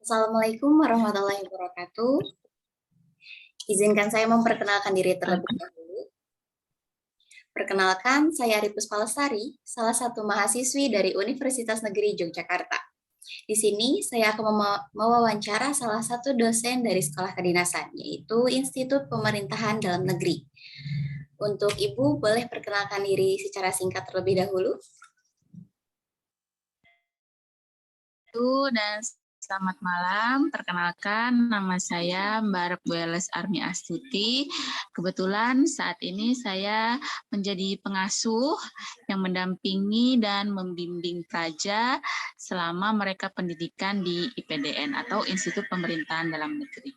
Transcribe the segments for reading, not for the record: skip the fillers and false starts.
Assalamualaikum warahmatullahi wabarakatuh. Izinkan saya memperkenalkan diri terlebih dahulu. Perkenalkan, saya Ari Puspalestari, salah satu mahasiswi dari Universitas Negeri Yogyakarta. Di sini saya akan mewawancara salah satu dosen dari sekolah kedinasan, yaitu Institut Pemerintahan Dalam Negeri. Untuk Ibu, boleh perkenalkan diri secara singkat terlebih dahulu? Dan selamat malam, perkenalkan nama saya Mbak Repweles Armi Astuti. Kebetulan saat ini saya menjadi pengasuh yang mendampingi dan membimbing praja selama mereka pendidikan di IPDN atau Institut Pemerintahan Dalam Negeri.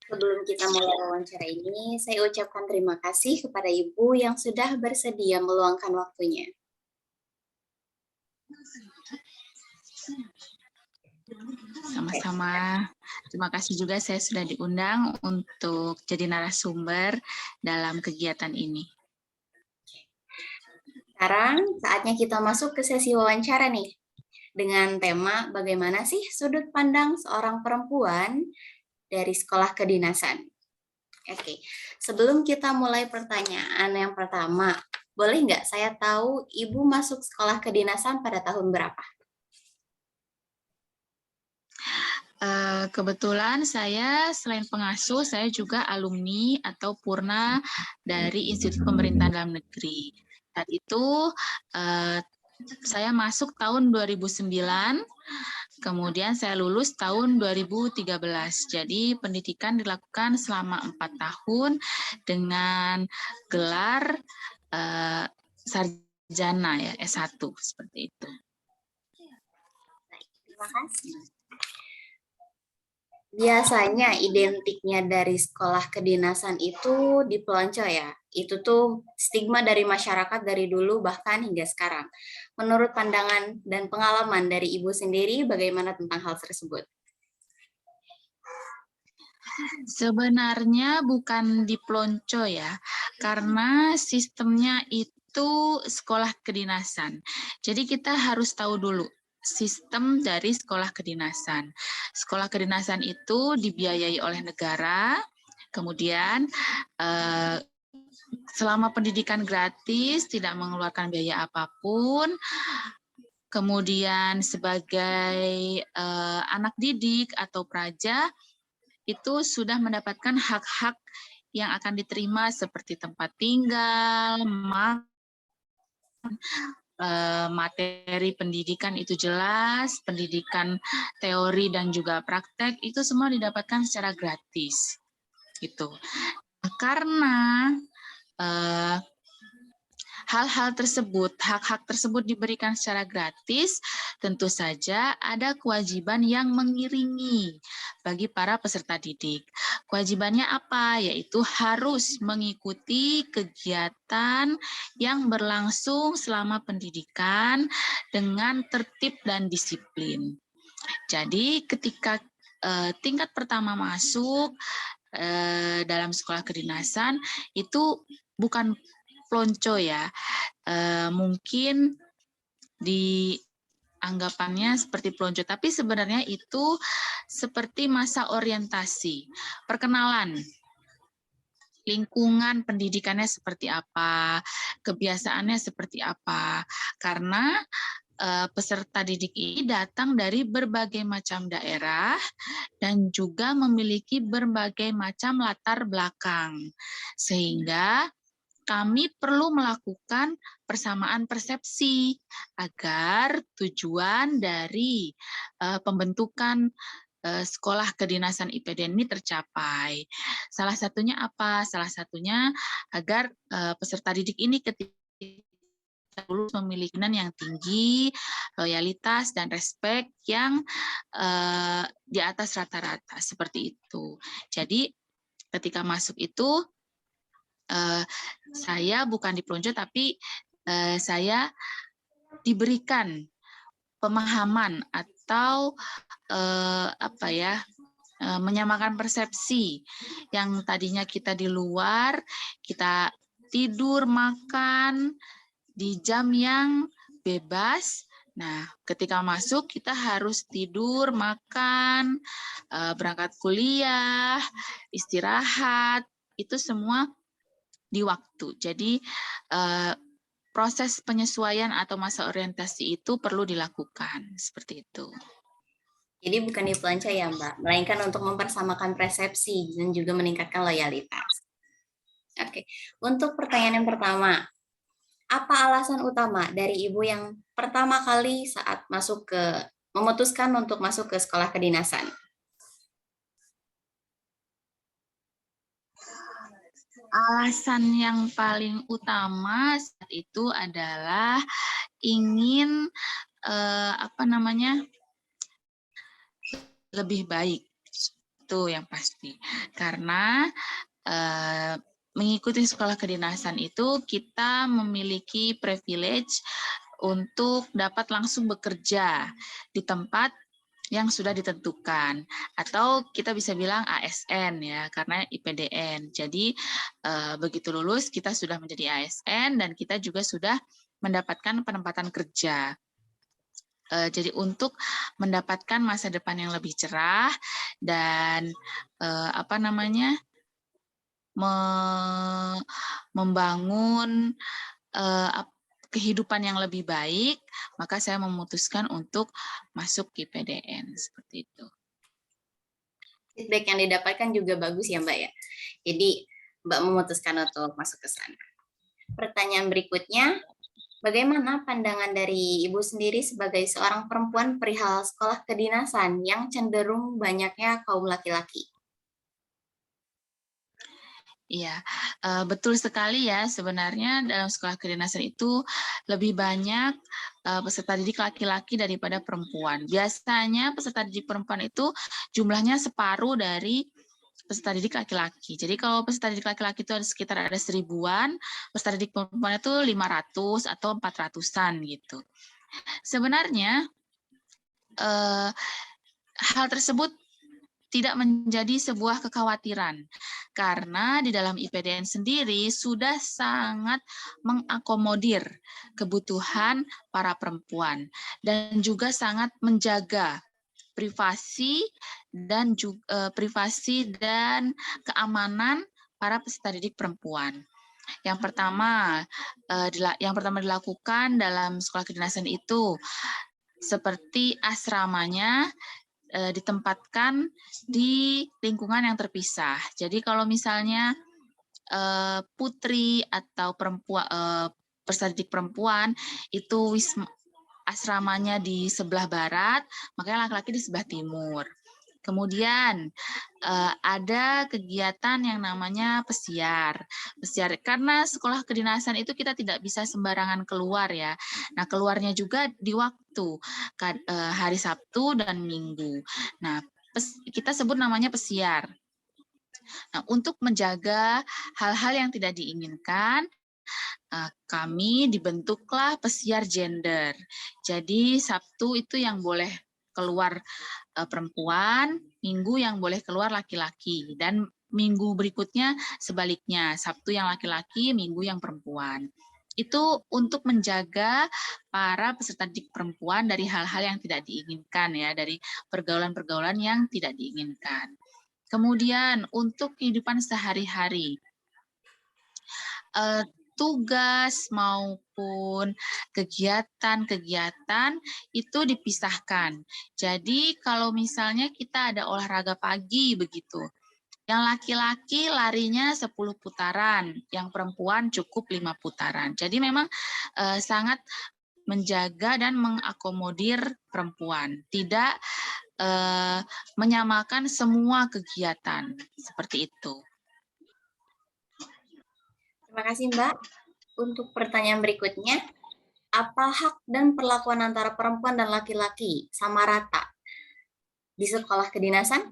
Sebelum kita mulai wawancara ini, saya ucapkan terima kasih kepada Ibu yang sudah bersedia meluangkan waktunya. Sama-sama. Terima kasih juga saya sudah diundang untuk jadi narasumber dalam kegiatan ini. Sekarang saatnya kita masuk ke sesi wawancara nih. Dengan tema bagaimana sih sudut pandang seorang perempuan dari sekolah kedinasan. Oke, sebelum kita mulai pertanyaan yang pertama, boleh nggak saya tahu Ibu masuk sekolah kedinasan pada tahun berapa? Kebetulan saya selain pengasuh, saya juga alumni atau purna dari Institut Pemerintahan Dalam Negeri. Saat itu saya masuk tahun 2009, kemudian saya lulus tahun 2013. Jadi pendidikan dilakukan selama 4 tahun dengan gelar sarjana ya, S1 seperti itu. Terima kasih. Biasanya identiknya dari sekolah kedinasan itu dipelonco ya. Itu tuh stigma dari masyarakat dari dulu bahkan hingga sekarang. Menurut pandangan dan pengalaman dari Ibu sendiri, bagaimana tentang hal tersebut? Sebenarnya bukan dipelonco ya, karena sistemnya itu sekolah kedinasan. Jadi kita harus tahu dulu sistem dari sekolah kedinasan. Sekolah kedinasan itu dibiayai oleh negara, kemudian selama pendidikan gratis, tidak mengeluarkan biaya apapun, kemudian sebagai anak didik atau praja, itu sudah mendapatkan hak-hak yang akan diterima seperti tempat tinggal, materi pendidikan itu jelas, pendidikan teori dan juga praktek itu semua didapatkan secara gratis. Gitu. Karena hal-hal tersebut, hak-hak tersebut diberikan secara gratis, tentu saja ada kewajiban yang mengiringi bagi para peserta didik. Kewajibannya apa? Yaitu harus mengikuti kegiatan yang berlangsung selama pendidikan dengan tertib dan disiplin. Jadi ketika tingkat pertama masuk dalam sekolah kedinasan, itu bukan pelonco ya, mungkin dianggapannya seperti pelonco, tapi sebenarnya itu seperti masa orientasi, perkenalan, lingkungan pendidikannya seperti apa, kebiasaannya seperti apa, karena peserta didik ini datang dari berbagai macam daerah dan juga memiliki berbagai macam latar belakang, sehingga kami perlu melakukan persamaan persepsi agar tujuan dari pembentukan sekolah kedinasan IPDN ini tercapai. Salah satunya apa? Salah satunya agar peserta didik ini ketika lulus memiliki yang tinggi, loyalitas dan respek yang di atas rata-rata seperti itu. Jadi ketika masuk itu saya bukan dipelonco, tapi saya diberikan pemahaman atau menyamakan persepsi yang tadinya kita di luar, kita tidur, makan di jam yang bebas Nah, ketika masuk kita harus tidur, makan, berangkat kuliah, istirahat, itu semua di waktu. Jadi proses penyesuaian atau masa orientasi itu perlu dilakukan, seperti itu. Jadi bukan dipelonco ya Mbak, melainkan untuk mempersamakan persepsi dan juga meningkatkan loyalitas. Oke, untuk pertanyaan yang pertama, apa alasan utama dari ibu yang pertama kali saat memutuskan untuk masuk ke sekolah kedinasan? Alasan yang paling utama saat itu adalah ingin lebih baik, itu yang pasti. Karena mengikuti sekolah kedinasan itu kita memiliki privilege untuk dapat langsung bekerja di tempat yang sudah ditentukan, atau kita bisa bilang ASN ya, karena IPDN. Jadi begitu lulus kita sudah menjadi ASN dan kita juga sudah mendapatkan penempatan kerja. Jadi untuk mendapatkan masa depan yang lebih cerah dan membangun kehidupan yang lebih baik, maka saya memutuskan untuk masuk ke IPDN seperti itu. Feedback yang didapatkan juga bagus ya Mbak ya. Jadi Mbak memutuskan untuk masuk ke sana. Pertanyaan berikutnya, bagaimana pandangan dari Ibu sendiri sebagai seorang perempuan perihal sekolah kedinasan yang cenderung banyaknya kaum laki-laki? Iya, betul sekali ya. Sebenarnya dalam sekolah kedinasan itu lebih banyak peserta didik laki-laki daripada perempuan. Biasanya peserta didik perempuan itu jumlahnya separuh dari peserta didik laki-laki. Jadi kalau peserta didik laki-laki itu sekitar ada 1000-an, peserta didik perempuan itu 500 atau 400-an gitu. Sebenarnya hal tersebut tidak menjadi sebuah kekhawatiran, karena di dalam IPDN sendiri sudah sangat mengakomodir kebutuhan para perempuan dan juga sangat menjaga privasi dan keamanan para peserta didik perempuan. Yang pertama dilakukan dalam sekolah kedinasan itu seperti asramanya ditempatkan di lingkungan yang terpisah. Jadi kalau misalnya putri atau peserta didik perempuan itu asramanya di sebelah barat, makanya laki-laki di sebelah timur. Kemudian ada kegiatan yang namanya pesiar. Karena sekolah kedinasan itu kita tidak bisa sembarangan keluar ya. Nah, keluarnya juga di waktu hari Sabtu dan Minggu. Nah, kita sebut namanya pesiar. Nah, untuk menjaga hal-hal yang tidak diinginkan, kami dibentuklah pesiar gender. Jadi Sabtu itu yang boleh keluar perempuan, Minggu yang boleh keluar laki-laki, dan minggu berikutnya sebaliknya, Sabtu yang laki-laki, Minggu yang perempuan. Itu untuk menjaga para peserta didik perempuan dari hal-hal yang tidak diinginkan ya, dari pergaulan-pergaulan yang tidak diinginkan. Kemudian untuk kehidupan sehari-hari, tugas maupun kegiatan-kegiatan itu dipisahkan. Jadi kalau misalnya kita ada olahraga pagi begitu, yang laki-laki larinya 10 putaran, yang perempuan cukup 5 putaran. Jadi memang sangat menjaga dan mengakomodir perempuan, tidak menyamakan semua kegiatan seperti itu. Terima kasih Mbak. Untuk pertanyaan berikutnya, apa hak dan perlakuan antara perempuan dan laki-laki sama rata di sekolah kedinasan?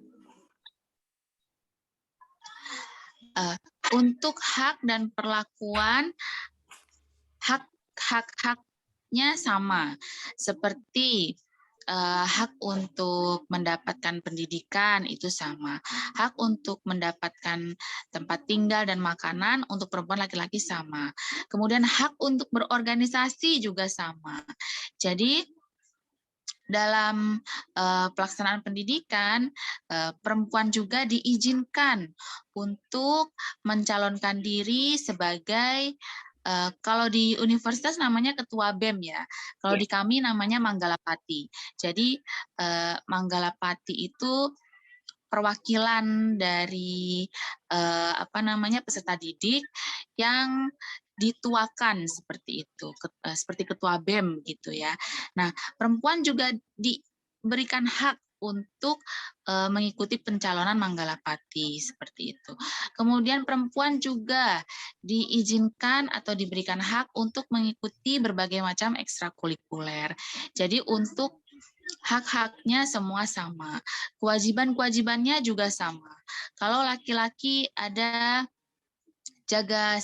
Untuk hak dan perlakuan, hak-haknya sama, seperti hak untuk mendapatkan pendidikan itu sama. Hak untuk mendapatkan tempat tinggal dan makanan untuk perempuan laki-laki sama. Kemudian hak untuk berorganisasi juga sama. Jadi dalam pelaksanaan pendidikan, perempuan juga diizinkan untuk mencalonkan diri sebagai kalau di universitas namanya ketua BEM ya. Kalau di kami namanya Manggalapati. Jadi Manggalapati itu perwakilan dari peserta didik yang dituakan seperti itu, seperti ketua BEM gitu ya. Nah, perempuan juga diberikan hak untuk mengikuti pencalonan Manggalapati seperti itu. Kemudian perempuan juga diizinkan atau diberikan hak untuk mengikuti berbagai macam ekstrakurikuler. Jadi untuk hak-haknya semua sama, kewajiban-kewajibannya juga sama. Kalau laki-laki ada jaga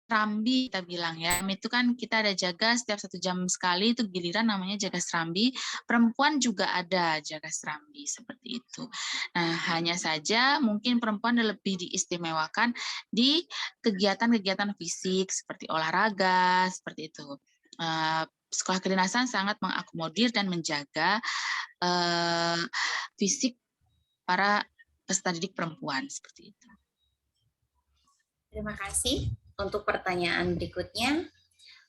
serambi, kita bilang ya, itu kan kita ada jaga setiap 1 jam sekali, itu giliran namanya jaga serambi. Perempuan juga ada jaga serambi seperti itu. Nah, hanya saja mungkin perempuan lebih diistimewakan di kegiatan-kegiatan fisik seperti olahraga, seperti itu. Sekolah kedinasan sangat mengakomodir dan menjaga fisik para peserta didik perempuan seperti itu. Terima kasih. Untuk pertanyaan berikutnya,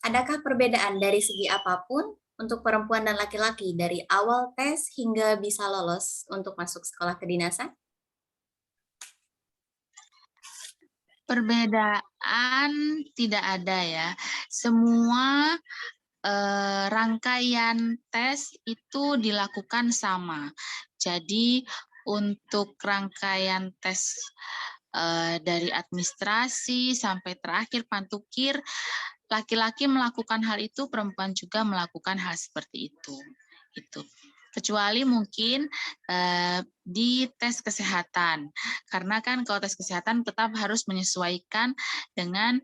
adakah perbedaan dari segi apapun untuk perempuan dan laki-laki dari awal tes hingga bisa lolos untuk masuk sekolah kedinasan? Perbedaan tidak ada ya. Semua rangkaian tes itu dilakukan sama. Jadi untuk rangkaian tes dari administrasi sampai terakhir pantukir, laki-laki melakukan hal itu, perempuan juga melakukan hal seperti itu. Kecuali mungkin di tes kesehatan, karena kan kalau tes kesehatan tetap harus menyesuaikan dengan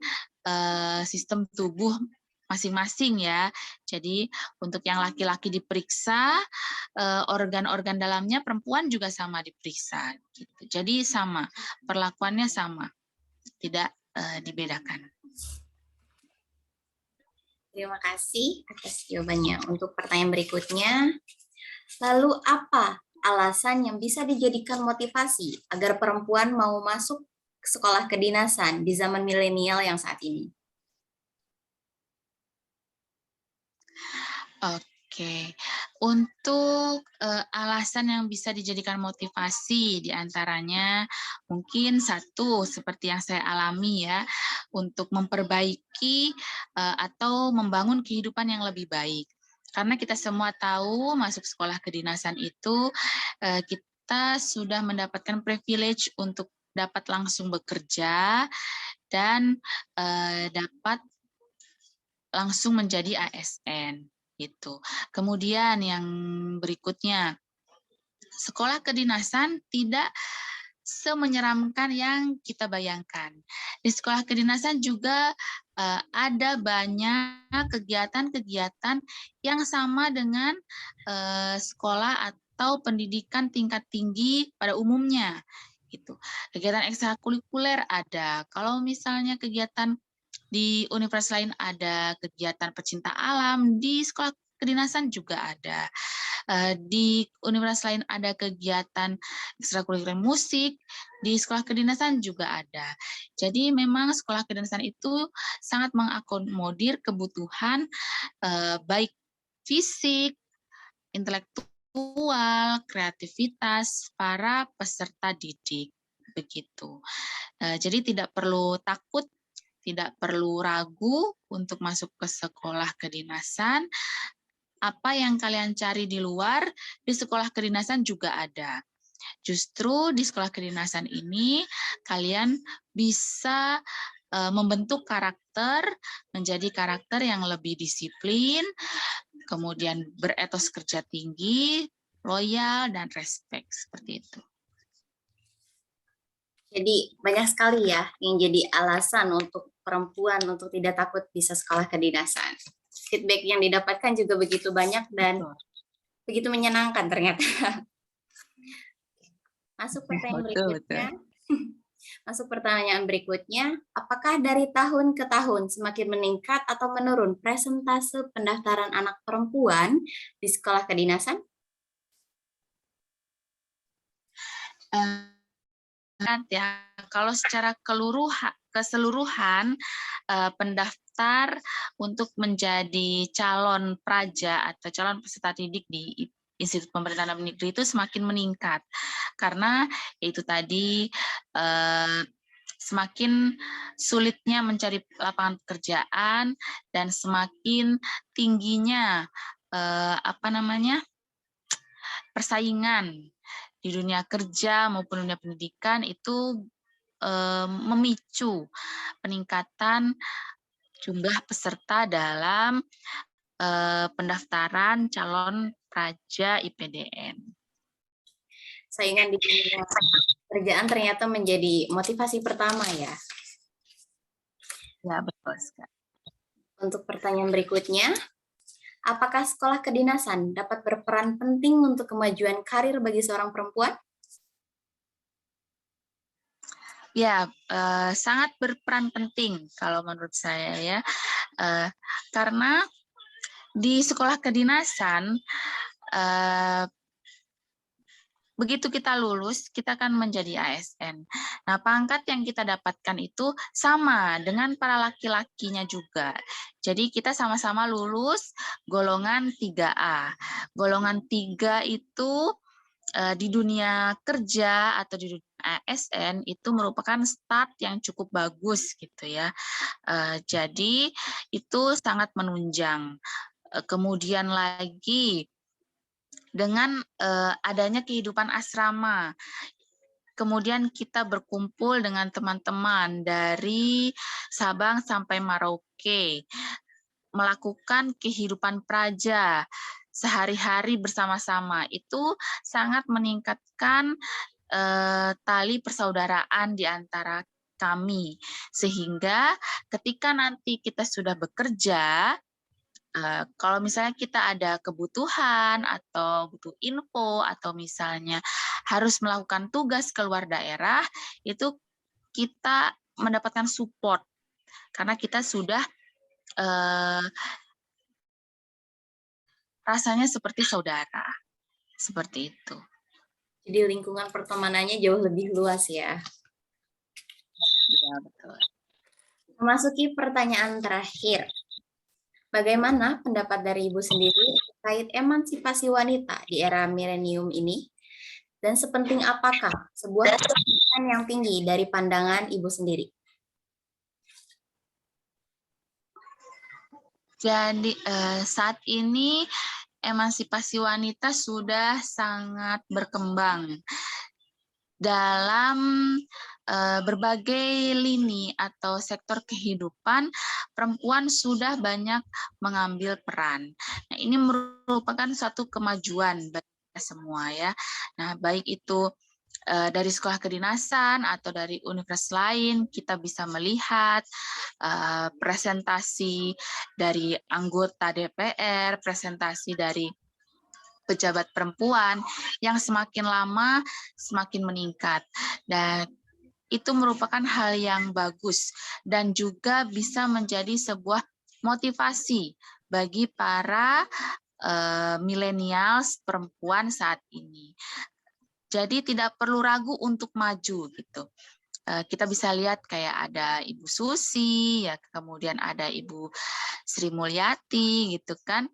sistem tubuh masing-masing ya. Jadi untuk yang laki-laki diperiksa, organ-organ dalamnya perempuan juga sama diperiksa. Gitu. Jadi sama, perlakuannya sama, tidak dibedakan. Terima kasih atas jawabannya. Untuk pertanyaan berikutnya, lalu apa alasan yang bisa dijadikan motivasi agar perempuan mau masuk ke sekolah kedinasan di zaman milenial yang saat ini? Oke, untuk alasan yang bisa dijadikan motivasi diantaranya mungkin satu seperti yang saya alami ya, untuk memperbaiki atau membangun kehidupan yang lebih baik. Karena kita semua tahu masuk sekolah kedinasan itu kita sudah mendapatkan privilege untuk dapat langsung bekerja dan dapat langsung menjadi ASN. Gitu. Kemudian yang berikutnya, sekolah kedinasan tidak semenyeramkan yang kita bayangkan. Di sekolah kedinasan juga ada banyak kegiatan-kegiatan yang sama dengan sekolah atau pendidikan tingkat tinggi pada umumnya. Gitu. Kegiatan ekstrakurikuler ada. Kalau misalnya kegiatan di universitas lain ada kegiatan pecinta alam, di sekolah kedinasan juga ada. Di universitas lain ada kegiatan ekstrakurikuler musik, di sekolah kedinasan juga ada. Jadi memang sekolah kedinasan itu sangat mengakomodir kebutuhan baik fisik, intelektual, kreativitas para peserta didik. Begitu. Jadi tidak perlu takut, tidak perlu ragu untuk masuk ke sekolah kedinasan. Apa yang kalian cari di luar, di sekolah kedinasan juga ada. Justru di sekolah kedinasan ini, kalian bisa membentuk karakter, menjadi karakter yang lebih disiplin, kemudian beretos kerja tinggi, loyal, dan respect, seperti itu. Jadi banyak sekali ya yang jadi alasan untuk perempuan untuk tidak takut bisa sekolah kedinasan. Feedback yang didapatkan juga begitu banyak dan begitu menyenangkan ternyata. Masuk pertanyaan berikutnya. Masuk pertanyaan berikutnya, apakah dari tahun ke tahun semakin meningkat atau menurun presentase pendaftaran anak perempuan di sekolah kedinasan? Ya, kalau secara keseluruhan pendaftar untuk menjadi calon praja atau calon peserta didik di Institut Pemberdayaan Anak Negeri itu semakin meningkat karena itu tadi semakin sulitnya mencari lapangan pekerjaan dan semakin tingginya persaingan di dunia kerja maupun dunia pendidikan itu memicu peningkatan jumlah peserta dalam pendaftaran calon praja IPDN. Saingan di dunia kerjaan ternyata menjadi motivasi pertama ya. Ya, betul sekali. Untuk pertanyaan berikutnya, apakah sekolah kedinasan dapat berperan penting untuk kemajuan karir bagi seorang perempuan? Ya, sangat berperan penting kalau menurut saya ya, karena di sekolah kedinasan begitu kita lulus, kita akan menjadi ASN. Nah, pangkat yang kita dapatkan itu sama dengan para laki-lakinya juga. Jadi kita sama-sama lulus golongan 3A. Golongan 3 itu di dunia kerja atau di dunia ASN itu merupakan start yang cukup bagus gitu ya. Jadi itu sangat menunjang. Kemudian lagi dengan adanya kehidupan asrama, kemudian kita berkumpul dengan teman-teman dari Sabang sampai Merauke, melakukan kehidupan praja sehari-hari bersama-sama, itu sangat meningkatkan tali persaudaraan di antara kami, sehingga ketika nanti kita sudah bekerja, kalau misalnya kita ada kebutuhan atau butuh info atau misalnya harus melakukan tugas keluar daerah, itu kita mendapatkan support karena kita sudah rasanya seperti saudara, seperti itu. Jadi lingkungan pertemanannya jauh lebih luas ya. Ya, betul. Memasuki pertanyaan terakhir. Bagaimana pendapat dari Ibu sendiri terkait emansipasi wanita di era milenium ini? Dan sepenting apakah sebuah pendidikan yang tinggi dari pandangan Ibu sendiri? Jadi saat ini emansipasi wanita sudah sangat berkembang dalam berbagai lini atau sektor kehidupan. Perempuan sudah banyak mengambil peran. Nah, ini merupakan suatu kemajuan bagi kita semua ya. Nah, baik itu dari sekolah kedinasan atau dari universitas lain, kita bisa melihat presentasi dari anggota DPR, presentasi dari pejabat perempuan yang semakin lama semakin meningkat. Dan itu merupakan hal yang bagus dan juga bisa menjadi sebuah motivasi bagi para milenials perempuan saat ini. Jadi tidak perlu ragu untuk maju gitu. Kita bisa lihat kayak ada Ibu Susi, ya kemudian ada Ibu Sri Mulyati gitu kan.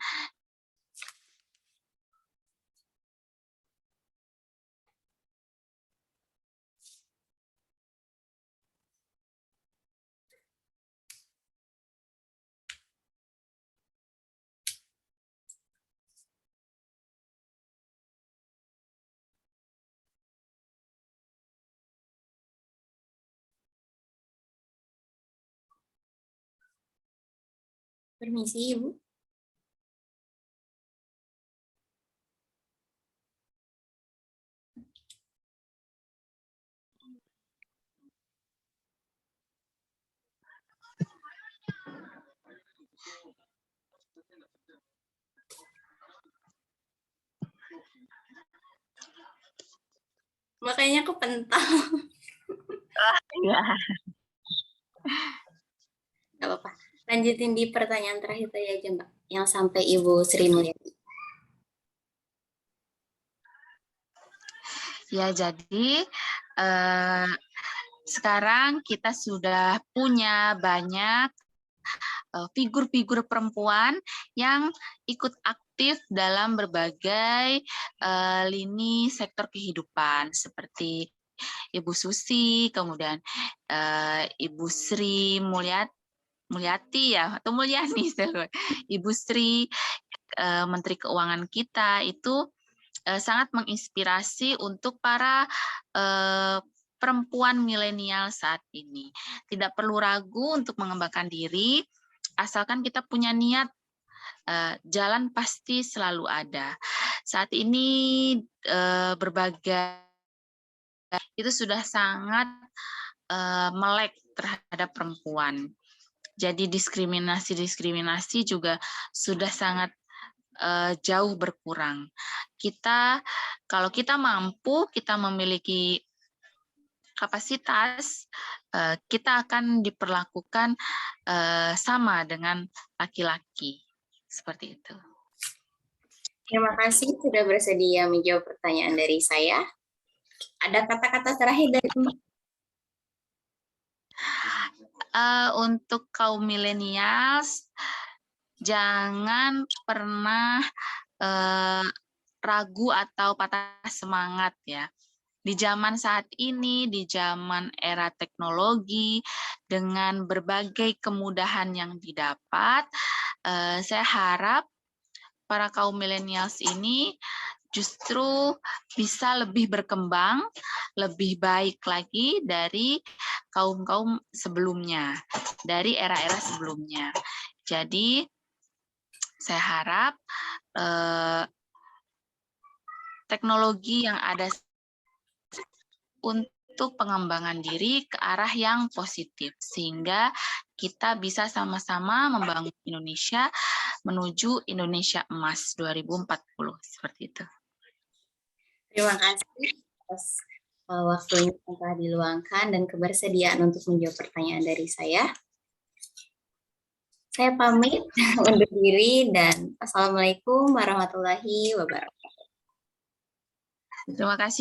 Permisi, Ibu. Makanya aku pental. Ya. Nggak apa-apa. Lanjutin di pertanyaan terakhir tadi aja, Mbak. Yang sampai Ibu Sri Mulyani. Ya, jadi sekarang kita sudah punya banyak figur-figur perempuan yang ikut aktif dalam berbagai lini sektor kehidupan seperti Ibu Susi, kemudian Ibu Sri Mulyati ya atau Mulyani, Ibu Sri Menteri Keuangan kita itu sangat menginspirasi untuk para perempuan milenial saat ini. Tidak perlu ragu untuk mengembangkan diri, asalkan kita punya niat, jalan pasti selalu ada. Saat ini berbagai itu sudah sangat melek terhadap perempuan. Jadi diskriminasi juga sudah sangat jauh berkurang. Kalau kita mampu, kita memiliki kapasitas, kita akan diperlakukan sama dengan laki-laki. Seperti itu. Terima kasih sudah bersedia menjawab pertanyaan dari saya. Ada kata-kata terakhir dari Mbak? Untuk kaum milenials, jangan pernah ragu atau patah semangat ya. Di zaman saat ini, di zaman era teknologi, dengan berbagai kemudahan yang didapat, saya harap para kaum milenials ini justru bisa lebih berkembang, lebih baik lagi dari kaum-kaum sebelumnya, dari era-era sebelumnya. Jadi, saya harap teknologi yang ada untuk pengembangan diri ke arah yang positif, sehingga kita bisa sama-sama membangun Indonesia menuju Indonesia Emas 2040, seperti itu. Terima kasih atas waktunya yang telah diluangkan dan kebersediaan untuk menjawab pertanyaan dari saya. Saya pamit undur diri dan Assalamualaikum warahmatullahi wabarakatuh. Terima kasih.